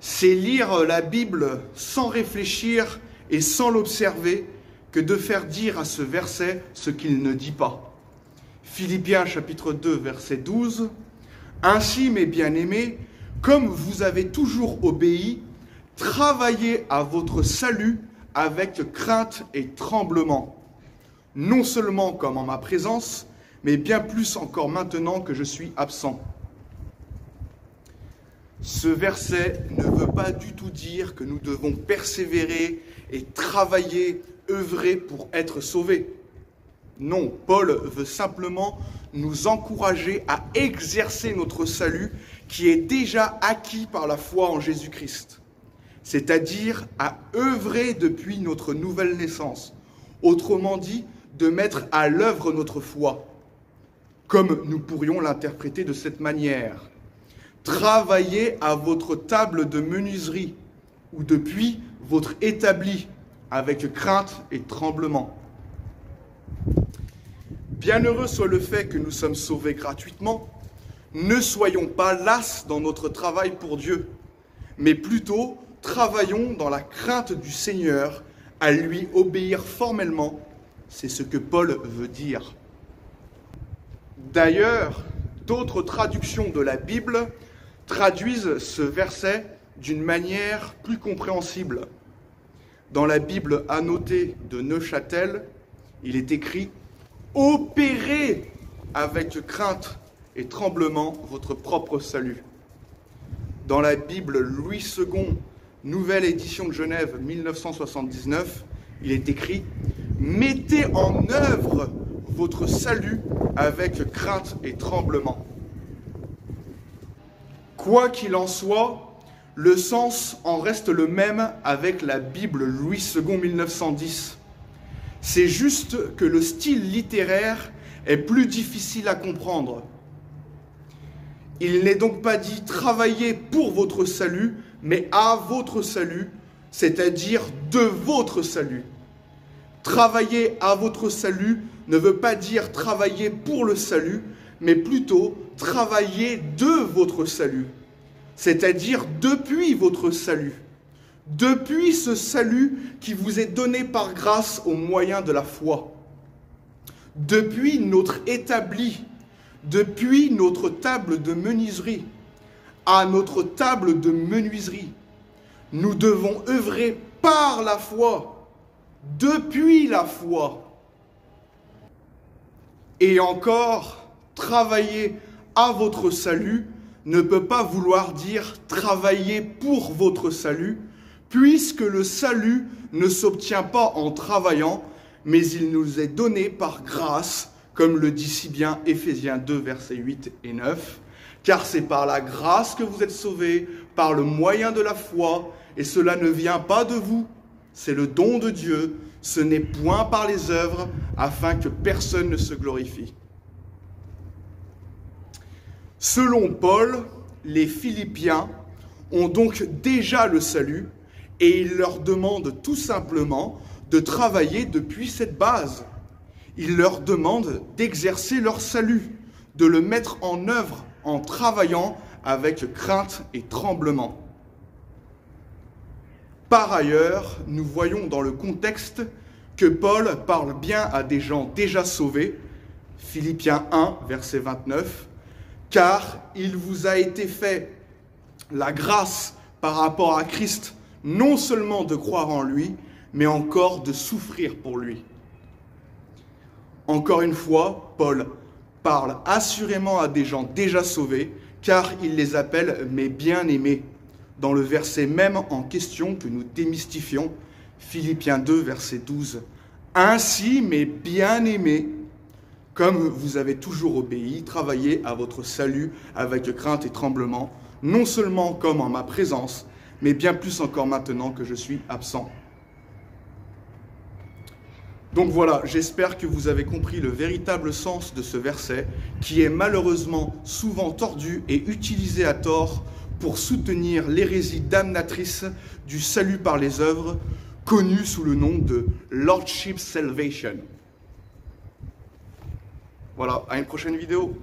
C'est lire la Bible sans réfléchir et sans l'observer que de faire dire à ce verset ce qu'il ne dit pas. Philippiens chapitre 2, verset 12. « Ainsi, mes bien-aimés, comme vous avez toujours obéi, travaillez à votre salut avec crainte et tremblement, non seulement comme en ma présence, mais bien plus encore maintenant que je suis absent. » Ce verset ne veut pas du tout dire que nous devons persévérer et travailler, œuvrer pour être sauvés. Non, Paul veut simplement nous encourager à exercer notre salut qui est déjà acquis par la foi en Jésus-Christ, c'est-à-dire à œuvrer depuis notre nouvelle naissance, autrement dit, de mettre à l'œuvre notre foi, comme nous pourrions l'interpréter de cette manière. Travaillez à votre table de menuiserie, ou depuis votre établi, avec crainte et tremblement. Bienheureux soit le fait que nous sommes sauvés gratuitement. Ne soyons pas lasses dans notre travail pour Dieu, mais plutôt travaillons dans la crainte du Seigneur, à lui obéir formellement. C'est ce que Paul veut dire. D'ailleurs, d'autres traductions de la Bible traduisent ce verset d'une manière plus compréhensible. Dans la Bible annotée de Neuchâtel, il est écrit « Opérez avec crainte et tremblement votre propre salut ». Dans la Bible Louis II, nouvelle édition de Genève 1979, il est écrit « Mettez en œuvre votre salut avec crainte et tremblement ». Quoi qu'il en soit, le sens en reste le même avec la Bible Louis II 1910. C'est juste que le style littéraire est plus difficile à comprendre. Il n'est donc pas dit « travaillez pour votre salut », mais « à votre salut », c'est-à-dire « de votre salut ». Travailler à votre salut ne veut pas dire travailler pour le salut, mais plutôt travailler de votre salut, c'est-à-dire depuis votre salut, depuis ce salut qui vous est donné par grâce au moyen de la foi, depuis notre établi, depuis notre table de menuiserie, à notre table de menuiserie. Nous devons œuvrer par la foi, depuis la foi. Et encore, travailler à votre salut ne peut pas vouloir dire travailler pour votre salut, puisque le salut ne s'obtient pas en travaillant, mais il nous est donné par grâce, comme le dit si bien Éphésiens 2, versets 8 et 9, car c'est par la grâce que vous êtes sauvés, par le moyen de la foi, et cela ne vient pas de vous, c'est le don de Dieu, ce n'est point par les œuvres, afin que personne ne se glorifie. Selon Paul, les Philippiens ont donc déjà le salut et il leur demande tout simplement de travailler depuis cette base. Il leur demande d'exercer leur salut, de le mettre en œuvre en travaillant avec crainte et tremblement. Par ailleurs, nous voyons dans le contexte que Paul parle bien à des gens déjà sauvés, Philippiens 1, verset 29, car il vous a été fait la grâce par rapport à Christ, non seulement de croire en lui, mais encore de souffrir pour lui. Encore une fois, Paul parle assurément à des gens déjà sauvés, car il les appelle « mes bien-aimés », dans le verset même en question que nous démystifions, Philippiens 2, verset 12. « Ainsi, mes bien-aimés, comme vous avez toujours obéi, travaillez à votre salut avec crainte et tremblement, non seulement comme en ma présence, mais bien plus encore maintenant que je suis absent. » Donc voilà, j'espère que vous avez compris le véritable sens de ce verset, qui est malheureusement souvent tordu et utilisé à tort pour soutenir l'hérésie damnatrice du salut par les œuvres, connue sous le nom de Lordship Salvation. Voilà, à une prochaine vidéo.